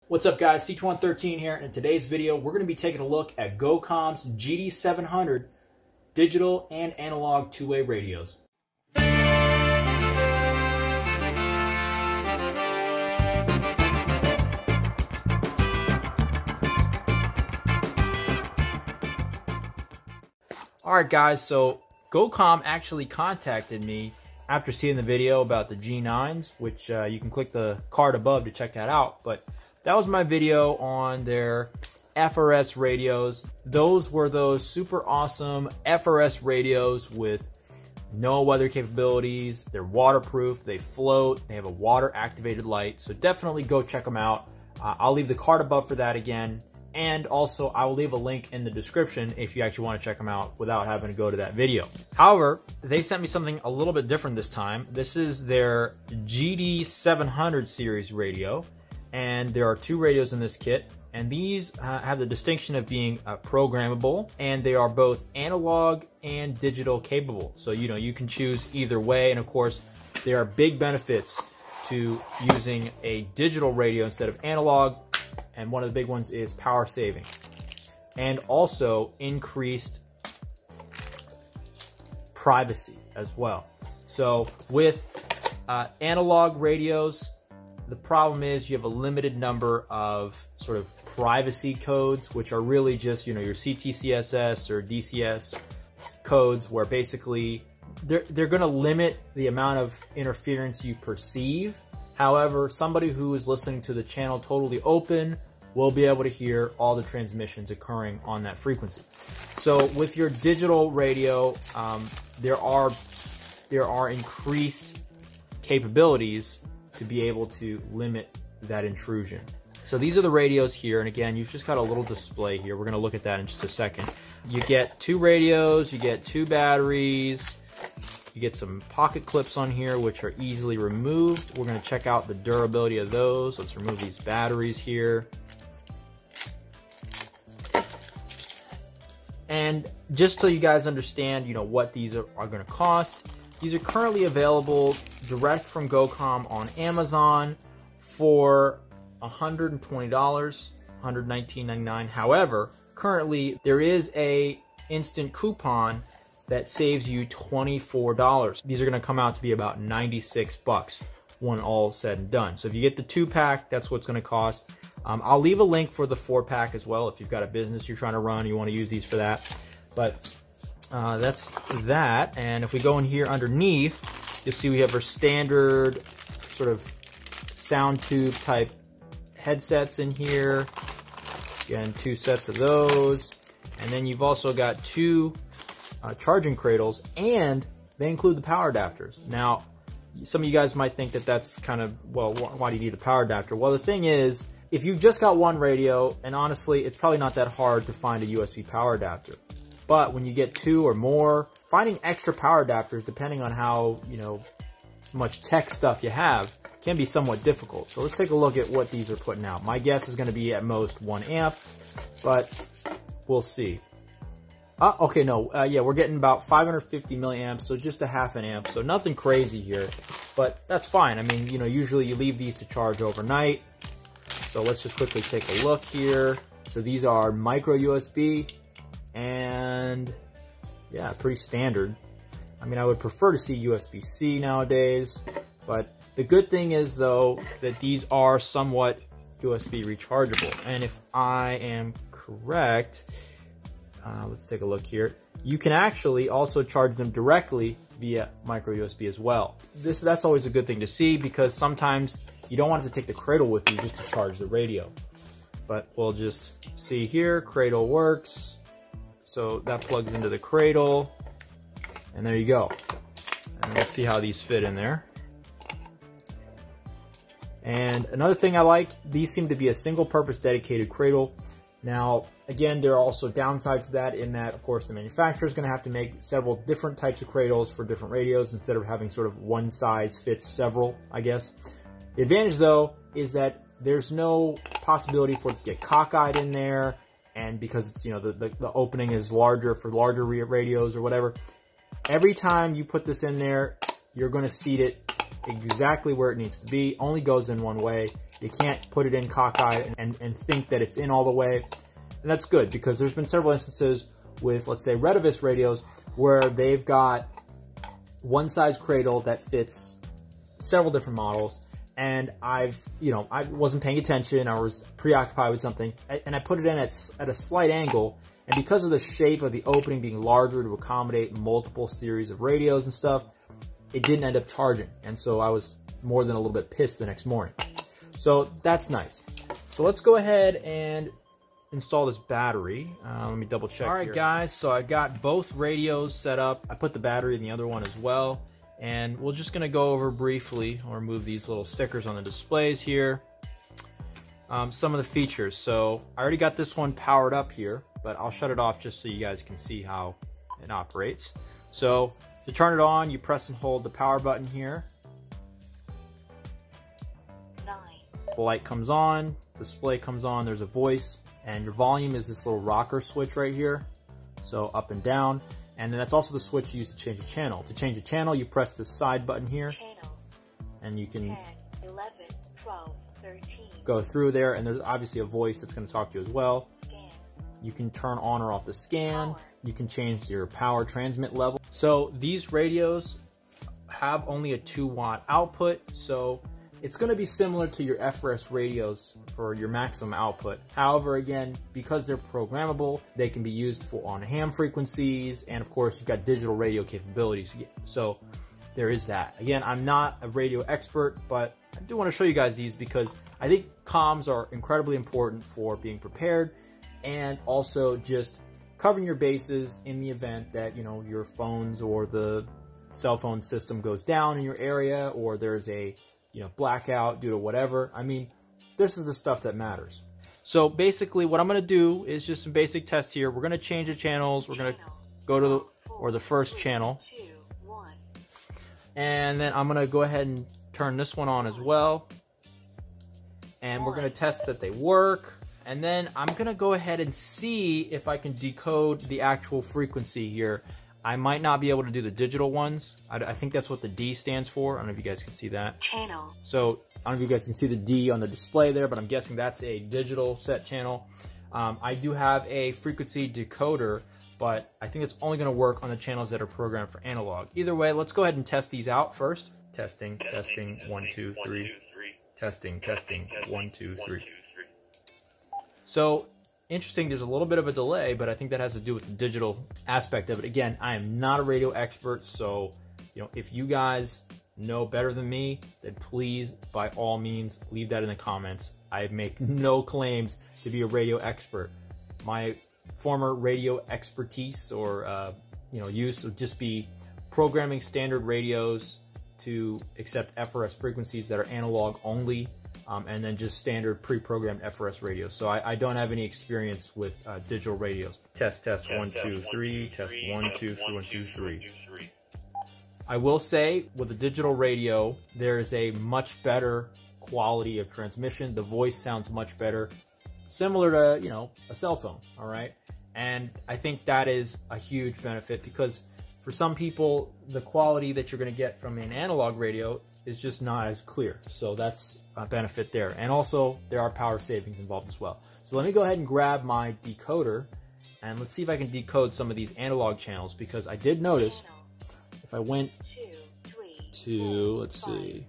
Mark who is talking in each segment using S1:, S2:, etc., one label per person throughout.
S1: What's up guys, C2113 here, and in today's video we're going to be taking a look at GOCOM's GD700 digital and analog two-way radios. Alright guys, so GOCOM actually contacted me after seeing the video about the G9s, which you can click the card above to check that out, but that was my video on their FRS radios. Those were those super awesome FRS radios with no weather capabilities. They're waterproof, they float, they have a water activated light. So definitely go check them out. I'll leave the card above for that again. And also I will leave a link in the description if you actually want to check them out without having to go to that video. However, they sent me something a little bit different this time. This is their GD700 series radio. And there are two radios in this kit, and these have the distinction of being programmable, and they are both analog and digital capable. So, you can choose either way, and of course, there are big benefits to using a digital radio instead of analog, and one of the big ones is power saving, and also increased privacy as well. So, with analog radios, the problem is you have a limited number of sort of privacy codes, which are really just, your CTCSS or DCS codes, where basically they're going to limit the amount of interference you perceive. However, somebody who is listening to the channel totally open will be able to hear all the transmissions occurring on that frequency. So with your digital radio, there are increased capabilities to be able to limit that intrusion. So these are the radios here, and again, you've just got a little display here. We're gonna look at that in just a second. You get two radios, you get two batteries, you get some pocket clips on here which are easily removed. We're gonna check out the durability of those. Let's remove these batteries here. And just so you guys understand, what these are gonna cost, these are currently available direct from GOCOM on Amazon for $120, $119.99. However, currently there is a instant coupon that saves you $24. These are going to come out to be about 96 bucks when all said and done. So if you get the 2-pack, that's what's going to cost. I'll leave a link for the 4-pack as well if you've got a business you're trying to run, you want to use these for that. But that's that. And if we go in here underneath, you'll see we have our standard sort of sound tube type headsets in here. Again, 2 sets of those. And then you've also got 2 charging cradles, and they include the power adapters. Now, some of you guys might think that that's kind of, well, why do you need a power adapter? Well, the thing is, if you've just got one radio, and honestly, it's probably not that hard to find a USB power adapter. But when you get 2 or more, finding extra power adapters, depending on how, much tech stuff you have, can be somewhat difficult. So let's take a look at what these are putting out. My guess is going to be at most 1 amp, but we'll see. Okay, no, yeah, we're getting about 550 milliamps, so just a half an amp, so nothing crazy here, but that's fine. I mean, usually you leave these to charge overnight. So let's just quickly take a look here. So these are micro USB, and yeah, pretty standard. I mean, I would prefer to see USB-C nowadays, but the good thing is, though, that these are somewhat USB rechargeable. And if I am correct, let's take a look here. You can actually also charge them directly via micro USB as well. That's always a good thing to see, because sometimes you don't want to take the cradle with you just to charge the radio. But we'll just see here, cradle works. So that plugs into the cradle, and there you go. And let's see how these fit in there. And another thing I like, these seem to be a single purpose dedicated cradle. Now, again, there are also downsides to that, in that, of course, the manufacturer is going to have to make several different types of cradles for different radios instead of having sort of one size fits several, I guess. The advantage, though, is that there's no possibility for it to get cockeyed in there, and because it's, the opening is larger for larger radios or whatever, every time you put this in there, you're going to seat it exactly where it needs to be. Only goes in one way, You can't put it in cockeyed and think that it's in all the way. And that's good, because there's been several instances with, let's say, Retevis radios where they've got one size cradle that fits several different models, and I wasn't paying attention, I was preoccupied with something, and I put it in at a slight angle, and because of the shape of the opening being larger to accommodate multiple series of radios and stuff, it didn't end up charging, and so I was more than a little bit pissed the next morning. So that's nice. So let's go ahead and install this battery. Let me double check. All right, guys, so I got both radios set up. I put the battery in the other one as well, and we're just gonna go over briefly. I'll remove these little stickers on the displays here. Some of the features. So I already got this one powered up here, but I'll shut it off just so you guys can see how it operates. So to turn it on, you press and hold the power button here. The light comes on, display comes on, there's a voice, and your volume is this little rocker switch right here, so up and down. And then that's also the switch you use to change a channel. To change a channel, you press the side button here, and you can 10, 11, 12, 13. Go through there, and there's obviously a voice that's going to talk to you as well. Scan. You can turn on or off the scan. Power. You can change your power transmit level. So these radios have only a 2-watt output, so it's going to be similar to your FRS radios for your maximum output. However, again, because they're programmable, they can be used for on ham frequencies, and of course, you've got digital radio capabilities. So there is that. Again, I'm not a radio expert, but I do want to show you guys these because I think comms are incredibly important for being prepared, and also just covering your bases in the event that, you know, your phones or the cell phone system goes down in your area, or there's a blackout due to whatever. I mean, this is the stuff that matters. So basically what I'm going to do is just some basic tests here. We're going to change the channels. We're going to go to the first channel. And then I'm going to go ahead and turn this one on as well. And we're going to test that they work. And then I'm going to go ahead and see if I can decode the actual frequency here. I might not be able to do the digital ones. I think that's what the D stands for. I don't know if you guys can see that. Channel. So I don't know if you guys can see the D on the display there, but I'm guessing that's a digital set channel. I do have a frequency decoder, but I think it's only going to work on the channels that are programmed for analog. Either way, let's go ahead and test these out first. Testing, 1, 2, 3. Testing, 1, 2, 3. So interesting, there's a little bit of a delay, but I think that has to do with the digital aspect of it. Again, I am not a radio expert, so if you guys know better than me, then please, by all means, leave that in the comments. I make no claims to be a radio expert. My former radio expertise or use would just be programming standard radios to accept FRS frequencies that are analog only. And then just standard pre-programmed FRS radios. So I don't have any experience with digital radios. Test, 1, 2, 3. Test, 1, 2, 3, 1, 2, 3. I will say, with a digital radio, there's a much better quality of transmission. The voice sounds much better, similar to, a cell phone, all right? And I think that is a huge benefit, because for some people, the quality that you're going to get from an analog radio is just not as clear. So that's a benefit there. And also, there are power savings involved as well. So let me go ahead and grab my decoder, and let's see if I can decode some of these analog channels, because I did notice if I went to, let's see.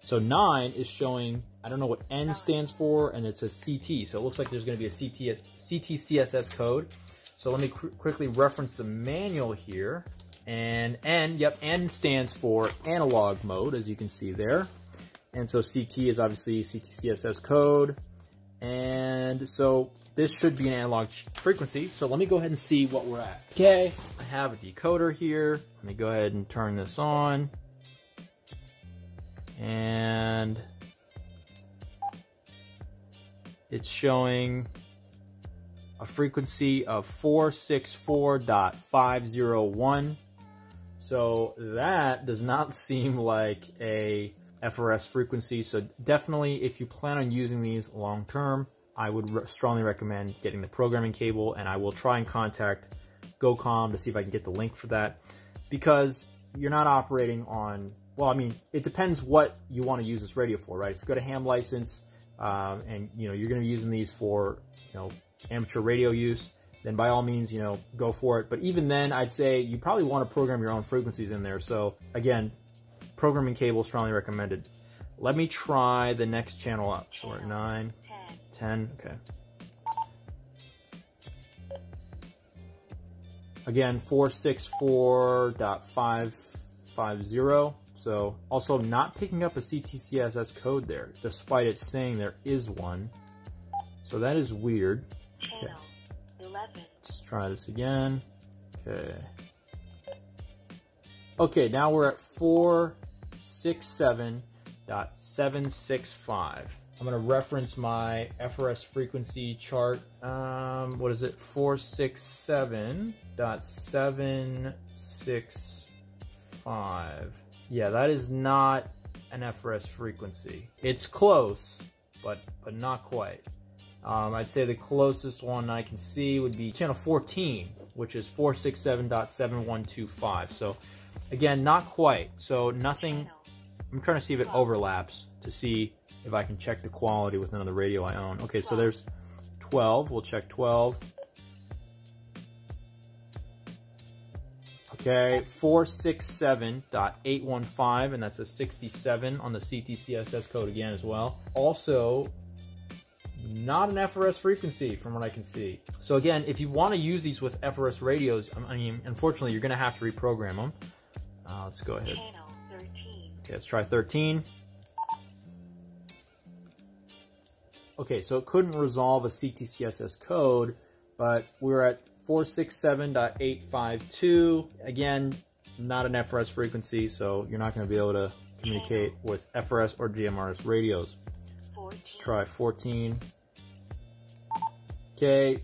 S1: So 9 is showing, I don't know what N stands for, and it says CT. So it looks like there's going to be a CT CSS code. So let me quickly reference the manual here. And N, yep, N stands for analog mode, as you can see there. And so CT is obviously CT CSS code. And so this should be an analog frequency. So let me go ahead and see what we're at. Okay, I have a decoder here. Let me go ahead and turn this on. And it's showing a frequency of 464.501. So that does not seem like a FRS frequency. So definitely, if you plan on using these long term, I would strongly recommend getting the programming cable, and I will try and contact GOCOM to see if I can get the link for that, because you're not operating on well, I mean, it depends what you want to use this radio for, right? If you got a ham license, and you know, you're going to be using these for, you know, amateur radio use, then by all means, you know, go for it. But even then, I'd say you probably want to program your own frequencies in there. So again, programming cable strongly recommended. Let me try the next channel up. So we're at 9, 10, okay. Again, 464.550. So also not picking up a CTCSS code there, despite it saying there is one. So that is weird. Okay. Let's try this again. Okay. Okay, now we're at 467.765. I'm going to reference my FRS frequency chart. What is it? 467.765. Yeah, that is not an FRS frequency. It's close, but not quite. I'd say the closest one I can see would be channel 14, which is 467.7125. So again, not quite. So nothing. I'm trying to see if it overlaps to see if I can check the quality with another radio I own. Okay, so there's 12. We'll check 12. Okay, 467.815, and that's a 67 on the CTCSS code again as well. Also, not an FRS frequency from what I can see. So again, if you want to use these with FRS radios, I mean, unfortunately, you're going to have to reprogram them. Let's go ahead. Okay, let's try 13. Okay, so it couldn't resolve a CTCSS code, but we're at 467.852. Again, not an FRS frequency, so you're not going to be able to communicate with FRS or GMRS radios. Let's try 14. Okay,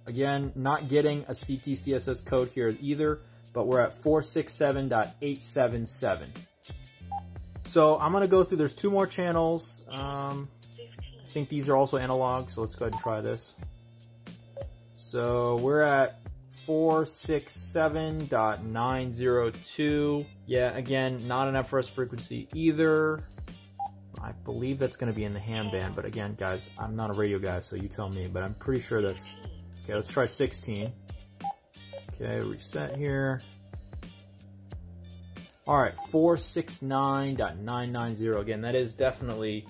S1: again, not getting a CTCSS code here either, but we're at 467.877. So I'm going to go through, there's 2 more channels. I think these are also analog, so let's go ahead and try this. So we're at 467.902. Yeah, again, not an FRS frequency either. I believe that's going to be in the ham band, but again, guys, I'm not a radio guy, so you tell me, but I'm pretty sure that's... Okay, let's try 16. Okay, reset here. Alright, 469.990. Again, that is definitely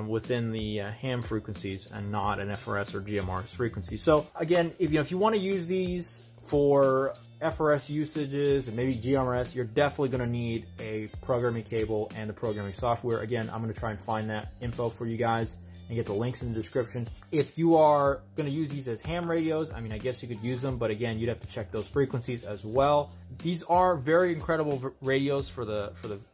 S1: within the ham frequencies and not an FRS or GMRS frequency. So again, if you want to use these for FRS usages and maybe GMRS, you're definitely going to need a programming cable and the programming software. Again, I'm going to try and find that info for you guys and get the links in the description. If you are going to use these as ham radios, I mean, I guess you could use them, but again, you'd have to check those frequencies as well. These are very incredible radios for the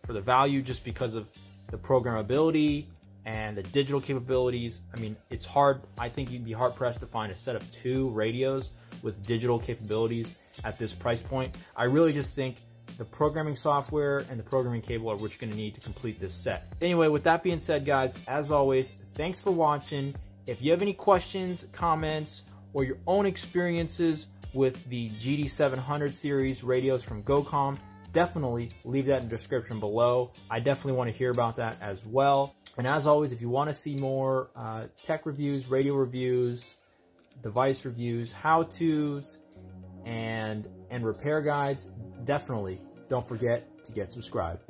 S1: value, just because of the programmability and the digital capabilities. I mean, it's hard. I think you'd be hard pressed to find a set of 2 radios with digital capabilities at this price point. I really just think the programming software and the programming cable are what you're going to need to complete this set. Anyway, with that being said, guys, as always, thanks for watching. If you have any questions, comments, or your own experiences with the GD700 series radios from GOCOM, definitely leave that in the description below. I definitely want to hear about that as well. And as always, if you want to see more tech reviews, radio reviews, device reviews, how-tos, and repair guides, definitely don't forget to get subscribed.